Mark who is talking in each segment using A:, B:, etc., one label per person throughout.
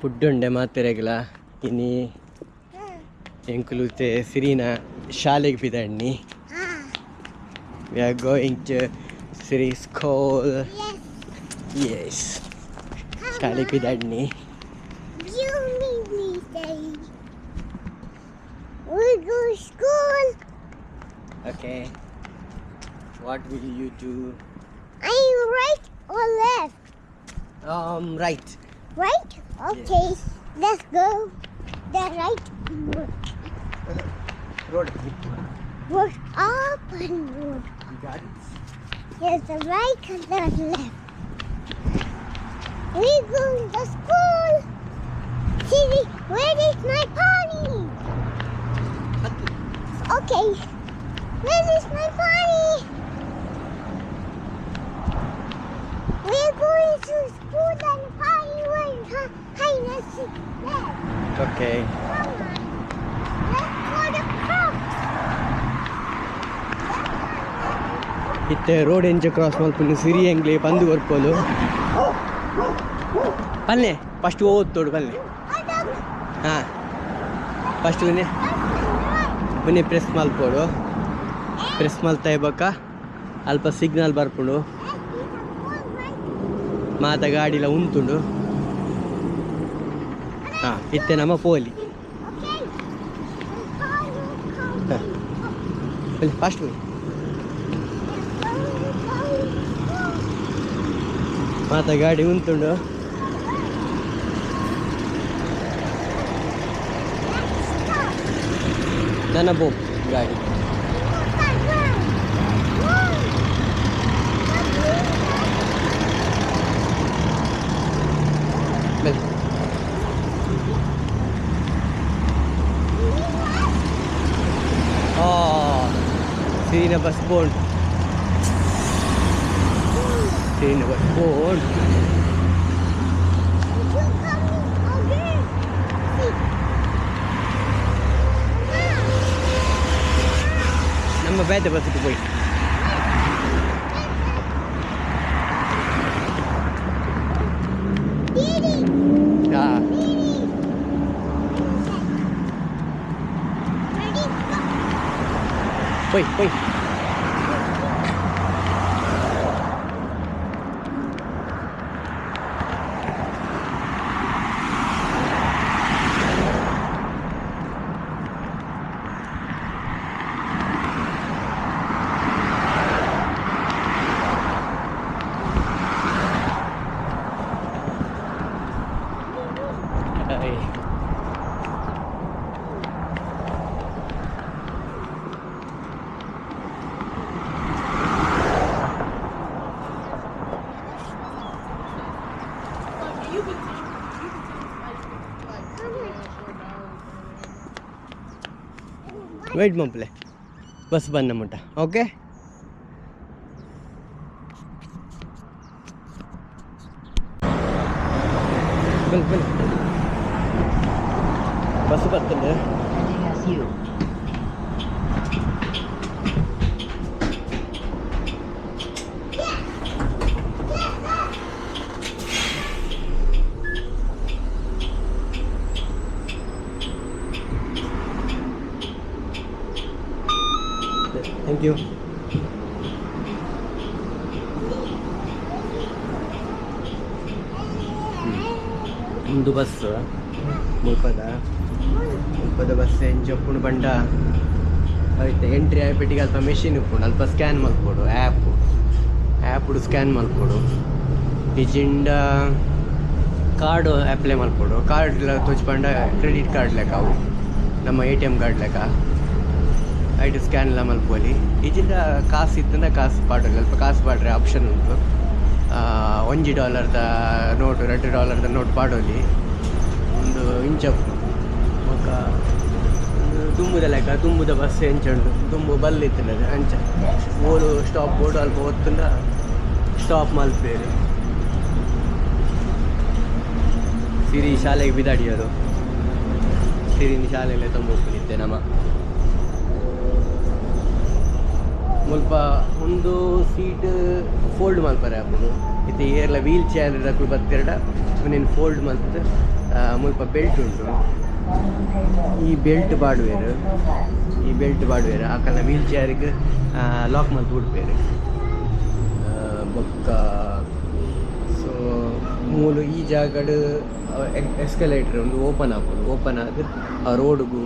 A: Food ಉಂಡೆ ಮಾತೆರೆಗ್ಲ ಇನಿ ಎಂಕುಲುತೆ ಸಿರಿನ ಶಾಲೆಗೆ ಬಿದಣ್ಣಿ. We are going to Siri's school. Yes. ಶಾಲೆಗೆ ಬಿದಣ್ಣಿ.
B: We go to school.
A: Okay. What will you do?
B: Are you right or left?
A: Right.
B: Right? Okay.
A: Yes.
B: Let's go. The right
A: Road.
B: road up and road.
A: You got it.
B: Here's the right and the left. We go to school. Siri, where is my pony? Okay. Where is my pony? We're going to school and the pony will hide us there.
A: Okay.
B: Come on. Let's go to cross.
A: ಇತ್ತೆ road ಎಂಚ cross ಮಲ್ಪುನು ಸಿರಿ ಎಂಗ್ಲಿ ಪಂದು ಬರ್ಪೋಲು ಪಲ್ಲೆ first ಓದ್ತೋಡು ಪಲ್ಲೆ. ಹಾಂ first ಬನ್ನಿ press ಮಲ್ಪೋಡು. Press Malta ಇರ್ಬೇಕ ಅಲ್ಪ signal ಬರ್ಪುಂಡು ಮಾತ ಗಾಡಿಲ ಉಂತುಂಡು. ಹಾಂ ಇತ್ತೆ ನಮ್ಮ ಪೋಲಿ. ಹಾಂ ಬನ್ನಿ ಫಾಸ್ಟ್ ಬನ್ನಿ. ಮಾತ ಗಾಡಿ ಉಂತುಂಡು. ನನ್ನ ಬೋ ಗಾಡಿ Sirina bus board. Sirina bus board. ನಮ್ಮ ಬೇದ ಬಸ್ಸಿಗೆ போய் போய் ವೆಯ್ಟ್ ಮಂಪ್ಲೆ ಬಸ್ ಬಂದ ಮುಟ್ಟ. ಓಕೆ ಬನ್ನಿ ಬನ್ನಿ ಬಸ್ ಬರ್ತದೆ. Thank you. ಒಂದು ಬಸ್ ಮುಲ್ಪದ ಬಸ್ ಎಂಚಪ್ಪುಂಡು ಪಂಡ ಆಯ್ತು ಎಂಟ್ರಿ ಆಯ್ಪಟ್ಟಿಗೆ ಅಲ್ಪ ಮೆಷಿನ್ ಉಪ್ಪುಂಡು ಅಲ್ಪ ಸ್ಕ್ಯಾನ್ ಮಲ್ಪೋಡು ಆ್ಯಪುಡು ಸ್ಕ್ಯಾನ್ ಮಲ್ಪೋಡು ಇಜಿಂಡ ಕಾರ್ಡು ಅಪ್ಲೈ ಮಲ್ಪೋಡು. ಕಾರ್ಡ್ ತೋಚ್ಪಂಡ ಕ್ರೆಡಿಟ್ ಕಾರ್ಡ್ ಲೆಕ್ಕ ಅವು ನಮ್ಮ ATM ಕಾರ್ಡ್ ಲೆಕ್ಕ ಐಟು ಸ್ಕ್ಯಾನ್ ಎಲ್ಲ ಮಲ್ಪೋಲಿ. ಇಜಿಂದ ಕಾಸು ಇತ್ತಂದ್ರೆ ಕಾಸು ಪಾಡೋಲಿ ಅಲ್ಪ ಕಾಸು ಪಾಡ್ರೆ ಆಪ್ಷನ್ ಉಂಟು. $1 ನೋಟು $2 ನೋಟ್ ಪಾಡೋಲಿ ಒಂದು ಇಂಚಪ್ಪು ಮೊಕ್ಕ ತುಂಬುದ ಲೆಕ್ಕ ತುಂಬುದ ಬಸ್ ಎಂಚುಂಡು ತುಂಬು ಬಲ್ಲಿತ್ತಲ್ಲ ಅಂಚ ಓಡು ಸ್ಟಾಪ್ ಬೋರ್ಡು ಅಲ್ಪ ಹೊತ್ತುಂಡ ಸ್ಟಾಪ್ ಮಲ್ಪೇರು. ಸಿರಿ ಶಾಲೆಗೆ ಬಿದಾಡಿಯೋರು. ಸಿರಿನಿ ಶಾಲೆಯಲ್ಲೇ ತಂಬೋಗ್ಬಿಟ್ಟಿದ್ದೆ ನಮ್ಮ ಮುಲ್ಪ ಒಂದು ಸೀಟ್ ಫೋಲ್ಡ್ ಮಲ್ಪರೆ ಹಾಕೋದು ಇತ್ತು ಏರ್ಲ ವೀಲ್ ಚೇರ್ ಹಾಕೊಂಡು ಬರ್ತಿರಡ ನೀನು ಫೋಲ್ಡ್ ಮಲ್ತು ಮುಲ್ಪ ಬೆಲ್ಟ್ ಉಂಟು. ಈ ಬೆಲ್ಟ್ ಬಾಡುವೆರು ಆಕಲ್ನ ವೀಲ್ ಚೇರಿಗೆ ಲಾಕ್ ಮಾಡಿ ಬಿಡ್ಬೇರು ಬೊಕ್ಕ. ಸೊ ಮೂಲು ಈ ಜಾಗಡ್ ಎಸ್ಕಲೇಟರ್ ಒಂದು ಓಪನ್ ಆಗೋದು ಆ ರೋಡ್ಗೂ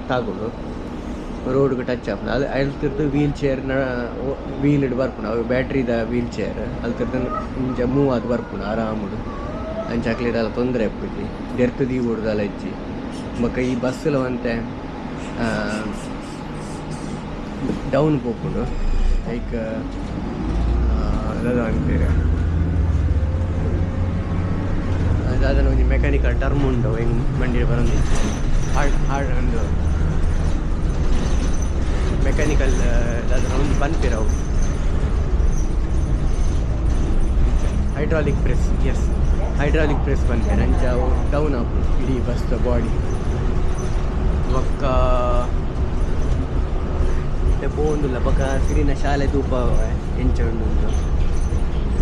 A: ತಾಗೋಡು, ರೋಡ್ಗೆ ಟಚ್ ಆಗ್ತದೆ. ಅದು ಅಲ್ತಿರ್ದು ವೀಲ್ ಚೇರ್ನ ವೀಲ್ ಇಡ್ ಬರ್ಪುಣ, ಅವು ಬ್ಯಾಟ್ರಿದ ವೀಲ್ ಚೇರ್ ಅಲ್ತಿರ್ದು ಇಂಚ ಮೂವ್ ಅದು ಬರ್ಪುಣ ಆರಾಮುಡು. ಅಂಚಾಕ್ಲಿದೆಲ್ಲ ತೊಂದರೆ ಆಗ್ಬಿಟ್ಟು ದೆರ್ತದಿ ಹೊಡ್ದಲ್ಲ ಹೆಚ್ಚಿ ಬೊಕ್ಕ. ಈ ಬಸ್ಸುಲ ಅಂತೆ ಡೌನ್ ಹೋಗ್ಕೊಂಡು ಲೈಕ್ ಅಂತೀರ ಅದಾದ ಒಂದು ಮೆಕ್ಯಾನಿಕಲ್ ಟರ್ಮ್ ಉಂಡು ಹಿಂಗೆ ಮಂಡಿ ಬರೋದು ಹಾರ್ಡ್ ಒಂದು ಮೆಕ್ಯಾನಿಕಲ್ ಅದರ ಒಂದು ಬಂದ್ಪಿರವು ಹೈಡ್ರಾಲಿಕ್ ಪ್ರೆಸ್ ಬಂದ್ಪೇರ ಅಂಚ ಅವು ಡೌನ್ ಆಗ್ಬೋದು ಇಡೀ ಬಸ್ ಬಾಡಿ ಒಕ್ಕ ಪೋಂದುಲ್ಲ ಬೊಕ್ಕ. ಸಿರಿನ ಶಾಲೆ ತೂಪ ಎಂಚ ಉಂಡು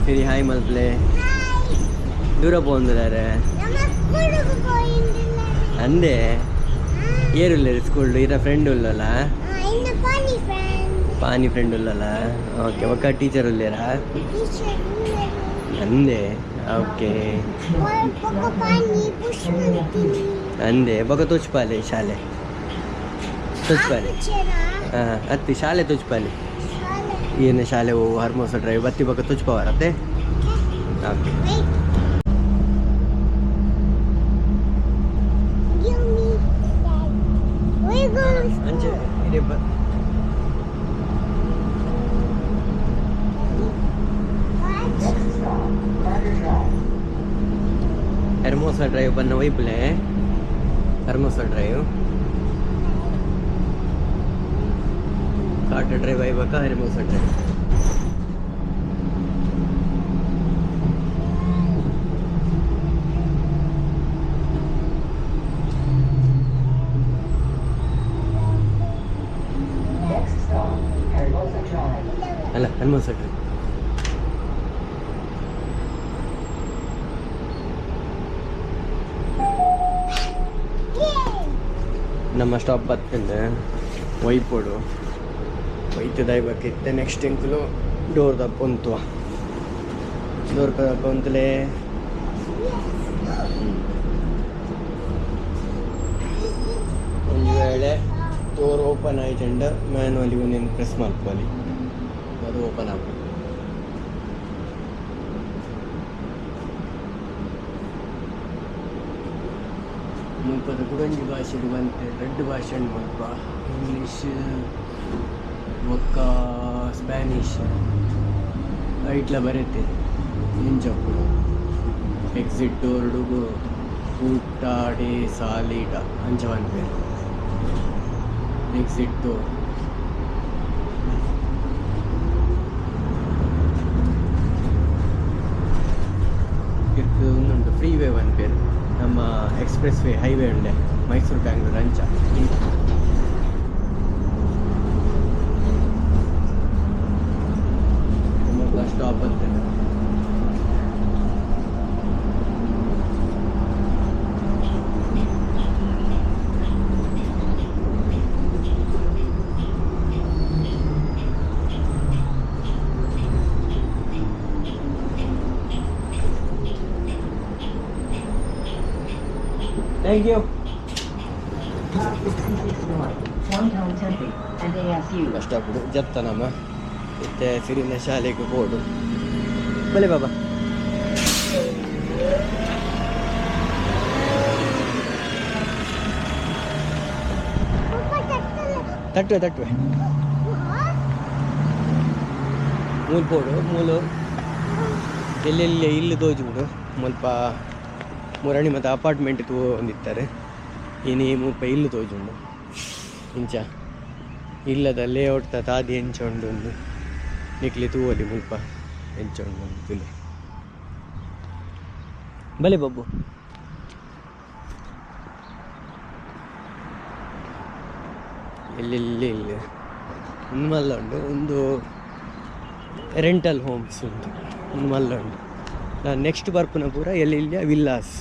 A: ಸಿರಿ ಹಾಯ್ ಮಲ್ಪ್ಲೆ ದೂರ ಪೋಂದುಲಾರೆ ಅಂದೆ ಏರುಲ್ಲ ಸ್ಕೂಲ್ ಇರ ಫ್ರೆಂಡ್ ಉಲ್ಲಲ್ಲ ಪಾನಿ ಫ್ರೆಂಡ್ ಉಲ್ಲಲ್ಲ. ಓಕೆ ಒಕ್ಕ ಟೀಚರ್ ಉಲ್ಲೇರಾ ಅಂದೆ. ಓಕೆ ಅಂದೆ ಬೊಕ್ಕ ತೋಚ್ಪಾಲೆ ಶಾಲೆ ತೋಚ್ಪಾಲೆ ಹಾಂ ಅತ್ತಿ ಶಾಲೆ ತೋಚ್ಪಾಲೆ ಏನು ಶಾಲೆ ಹೋಗು ಹರ್ಮೋಸ ಡ್ರೈವ್ ಬತ್ತಿ ಬೊಕ್ಕ ತೋಚ್ಪವರತ್ತೆ. ಓಕೆ ಅಂಚೆ ಇದೆ ಹರ್ಮೋಸ ಡ್ರೈವ್ ಬನ್ನ ವೈಪ್ಲೆ ಹರ್ಮೋಸ ಡ್ರೈವ್ ಕಾಟ ಡ್ರೈವ್ ಆಯ್ಬೇಕ ಹರ್ಮೋಸ ಡ್ರೈವ್. ಅಲ್ಲ ಹರ್ಮೋಸ ಡ್ರೈವ್. ನಮ್ಮ ಸ್ಟಾಪ್ ಬರ್ತಂದೆ ವೈಪೋಡು ವೈತದಾಯ್ಬೇಕಿತ್ತೆ. ನೆಕ್ಸ್ಟ್ ಎಂಕಲು ಡೋರ್ ದಪ್ಪಂತು ಡೋರ್ ದಪ್ಪಂತಲೇ ಒಂದು ವೇಳೆ ಡೋರ್ ಓಪನ್ ಆಯ್ತಂಡ ಮ್ಯಾನುವಲಿ ಒಂದೇನು ಪ್ರೆಸ್ ಮಾಡ್ಕೊಳ್ಳಿ ಅದು ಓಪನ್ ಆಗ್ಬೋದು. ಮುಲ್ಪದ ಕುಡಂಜಿ ಭಾಷೆಡು ಬಂತೆ ದೊಡ್ಡ ಭಾಷೆ ಮುಲ್ಪ ಇಂಗ್ಲೀಷ್ ಒಕ್ಕ ಸ್ಪ್ಯಾನಿಷ್ ಐಟ್ಲ ಬರುತ್ತೆ ಇಂಚಪ್ಪು ಎಕ್ಸಿಟ್ ಡೋರ್ಡುಗು ಊಟ ಡೇ ಸಾಲಿಡ ಅಂಚ ಬಂದ್ಪೇರು ಎಕ್ಸಿಟ್ ಡೋರ್. ಒಂದುಂಟು ಫ್ರೀ ವೇ ಬಂದ್ಪೇರು ನಮ್ಮ ಎಕ್ಸ್ಪ್ರೆಸ್ ವೇ ಹೈವೇ ಉಂಡೆ ಮೈಸೂರು ಬ್ಯಾಂಗ್ಳೂರು ಅಂಚ. ಸ್ಟಾಪ್ ಅಂತ Thank you. ಅಷ್ಟ ಬಿಡು ಜತ್ತನಮ್ಮ ಮತ್ತೆ ಸಿರಿನ ಶಾಲೆಗೆ ಬೋರ್ಡು ಬಲೆ ಬಾಬಾ. ತಟ್ಟುವೆ ಮೂಲು ಬೋರ್ಡು ಮೂಲು ಎಲ್ಲೆಲ್ಲಿ ಇಲ್ಲಿ ತೋಜುಂಡು ಮುಲ್ಪ ಮುರಣಿ ಮತ್ತು ಅಪಾರ್ಟ್ಮೆಂಟ್ ಒಂದಿತ್ತಾರೆ ಇನಿ ಮುಲ್ಪ ಇಲ್ಲು ತೋಜುಂಡು ಇಂಚ ಇಲ್ಲದ ಲೇಔಟ್ ತಾದಿ ಎಂಚೊಂಡು ಒಂದು ನಿಕ್ಲಿ ತೂವಲಿ ಮುಲ್ಪ ಎಂಚೊಂಡು ಒಂದು ತುಲೆ ಬಲೆ ಬಬ್ಬು. ಎಲ್ಲೆಲ್ಲಿ ಇಲ್ಲಿ ಒಂದು ಮಲ್ಲ ಉಂಡು, ಒಂದು ರೆಂಟಲ್ ಹೋಮ್ಸ್ ಉಂಟು, ಒಂದು ಮಲ್ಲ ಉಂಟು. ನಾನು ನೆಕ್ಸ್ಟ್ ಬರ್ಪುನ ಪೂರ ಎಲ್ಲೆಲ್ಲಿಯ ವಿಲ್ಲಾಸ್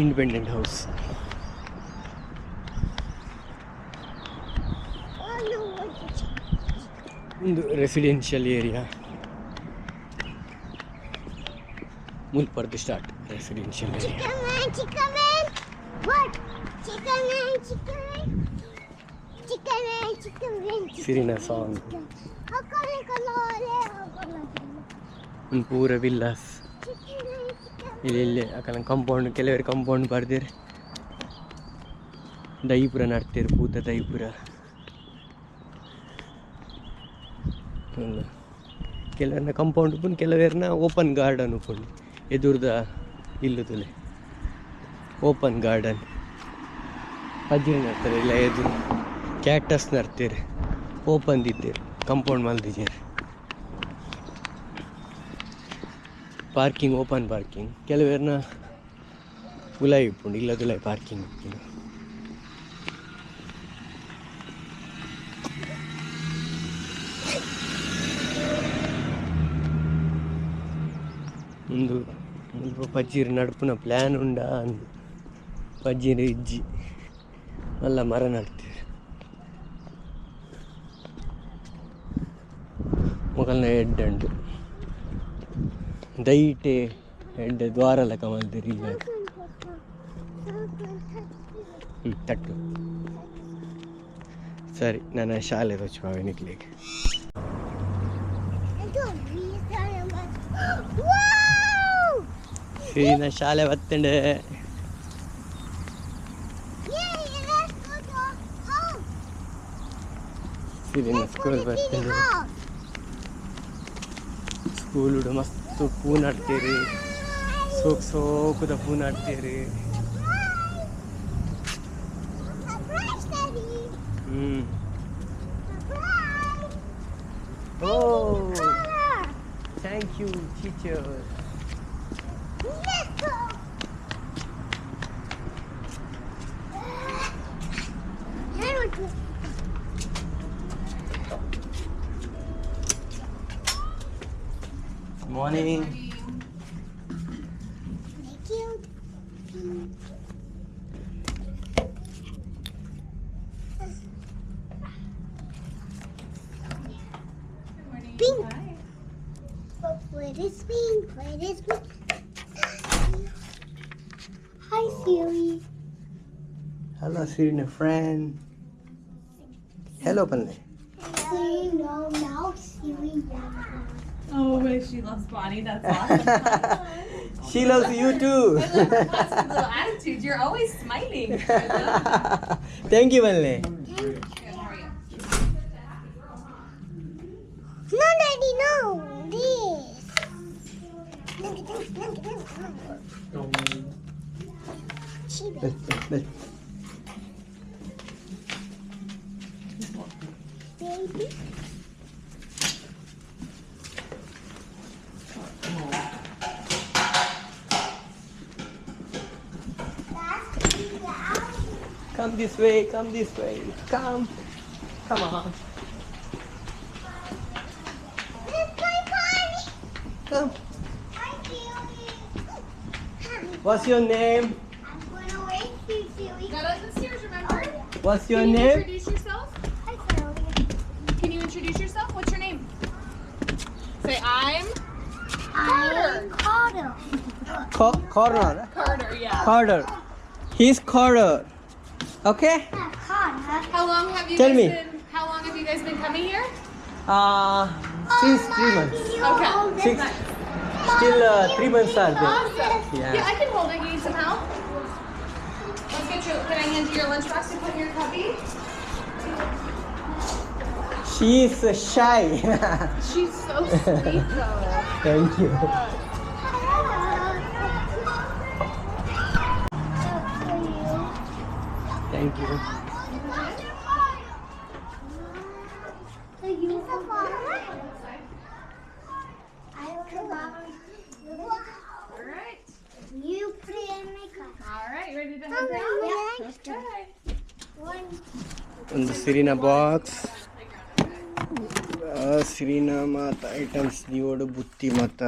A: ಇಂಡಿಪೆಂಡೆಂಟ್ ಹೌಸ್. ಒಂದು ರೆಸಿಡೆನ್ಷಿಯಲ್ ಏರಿಯಾ ಮುಲ್ಪರ್ದು ಸ್ಟಾರ್ಟ್. Residential area. ಸಿರಿನ ಸಾಂಗ್ ಒಂದು ಪೂರ ವಿಲ್ಲಾಸ್ ಇಲ್ಲಿ ಅಕಲ ಕಂಪೌಂಡ್ ಕೆಲವರು ಕಂಪೌಂಡ್ ಬರ್ದಿರು ದೈಪುರ ನಡ್ತೀರು ಪೂತ ದೈಪುರ. ಕೆಲವರನ್ನ ಕಂಪೌಂಡ್ ಉಪ್ಪುಂಡು ಕೆಲವರನ್ನ ಓಪನ್ ಗಾರ್ಡನ್ ಉಪ್ಪುಂಡು ಎದುರ್ದ ಇಲ್ಲುದುಲೆ ಓಪನ್ ಗಾರ್ಡನ್ ಪಜ್ಜಿನ ನಡ್ತಾರೆ ಇಲ್ಲ ಎದುರು ಕ್ಯಾಕ್ಟಸ್ ನಡ್ತೀರಿ ಓಪನ್ ದಿದ್ದೀರಿ ಕಂಪೌಂಡ್ ಮಲ್ದಿದ್ದೀರಿ. ಪಾರ್ಕಿಂಗ್ ಓಪನ್ ಪಾರ್ಕಿಂಗ್ ಕೆಲವರನ್ನ ಗುಲಾಯಿ ಇಪ್ಪುಂಡು ಇಲ್ಲದುಲಾಯಿ ಪಾರ್ಕಿಂಗ್ ಇಪ್ಪುಂಡು. ಒಂದು ಮುಲ್ಪ ಪಜ್ಜಿರು ನಡುಪುನ ಪ್ಲ್ಯಾನ್ ಉಂಡ ಅಂದು ಪಜ್ಜಿರು ಇಜ್ಜಿ ಮಲ್ಲ ಮರ ನಡ್ತೀರಿ. ಮೊಗಲ್ನ ಹೆಡ್ ಉಂಟು ದೈಟೆ ಹೆಡ್ ದ್ವಾರ ಲೆಕ್ಕ ಮಲ್ದಿರಿ ಇಲ್ಲ ತಟ್ಟು. ಸರಿ ನನ್ನ ಶಾಲೆ ತೋಚುವ ನಿಕ್ಲಿಗೆ. ಸಿರಿನ ಶಾಲೆ ಬತ್ತಂಡೆ. ಸಿರಿನ ಸ್ಕೂಲ್ ಬರ್ತಂಡೆ. ಸ್ಕೂಲು ಮಸ್ತ್ ಪೂ ನಡ್ತೀರಿ ಸೋಕುದ ಪೂ ನಡ್ತೀರಿ. Oh thank you teacher. Morning.
B: Thank you. Pink. Where is pink? Where is pink? Hi, Siri.
A: Hello, Siri, friend. Hello, Panle.
B: Siri, no, now Siri.
C: Oh, wait, she loves Bonnie. That's awesome.
A: She loves you too.
C: I love her positive little attitude. You're always smiling. I love
A: Thank you, Panle.
C: it. Good, how are you?
B: No, Daddy, no. This. Baby.
A: Come this way, come this way. Come on.
B: Let's play party.
A: Come.
B: Hi, Siri.
A: What's your name?
B: I'm gonna wait for you, Siri.
C: Got us the stairs, remember?
A: What's your
C: Can you
A: name?
C: introduce yourself?
B: Hi, Siri.
C: Can you introduce yourself? What's your name? Say, I'm
B: I'm Carter.
A: Carter.
C: Carter, yeah.
A: Carter. He's Carter. Okay?
B: Carter.
C: How long have you
A: Tell
C: guys
A: me.
C: How long have you guys been coming here?
A: Since 3 months.
C: Okay.
A: Six. Still 3 months are there.
C: Awesome.
A: Yeah.
C: Yeah, I can hold it. You need some help? Let's get your, can I hand you your lunchbox to put in your cubby?
A: She is shy.
C: She's so sweet though.
A: Thank you. Thank you.
B: So you a father? I don't know.
C: Alright.
B: You play in my car.
C: Alright, you ready to head down?
B: Yeah.
C: Okay.
B: One.
A: ಒಂದು ಸಿರಿನ box ಸಿರಿನ ಮಾತ items ದಿಯೋಡು ಬುತ್ತಿ ಮತ್ತ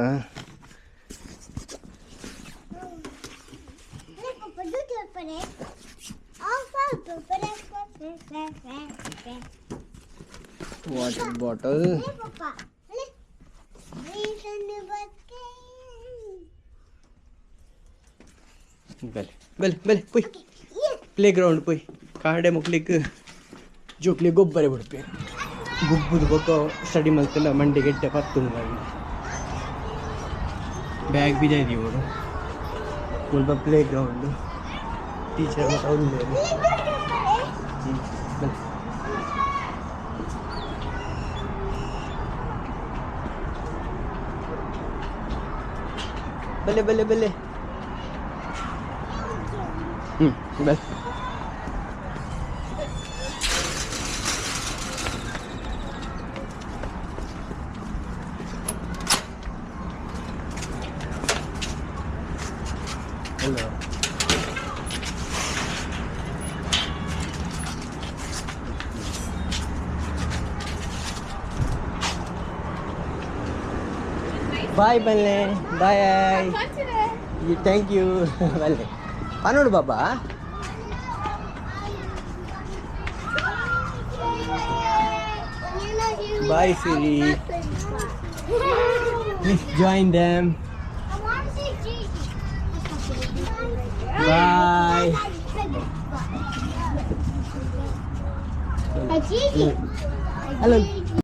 A: Water bottle. Belle, poi. Playground poi. Kaade muklik jokli gobbare biಡ್ಪೆ. ಗುಬ್ಬುದು ಬೊಕ್ಕ study ಮಾಡ್ತಿಲ್ಲ ಮಂಡಿ ಗೆಡ್ಡೆ ಪತ್ತುಂಡು bag ಬಿದ ಇದೀವರು ಸ್ವಲ್ಪ play ground teacher ಅವ್ರು ಬಲ್ಲೆ ಬಲ್ಲೆ ಬಲ್ಲೆ ಬಲ್ Hello. Bye, Balle. Bye.
C: Have fun today.
A: Thank you. Balle. Panodu Baba. Bye, Siri. Please join them. Bye.
B: Gigi.
A: Hello.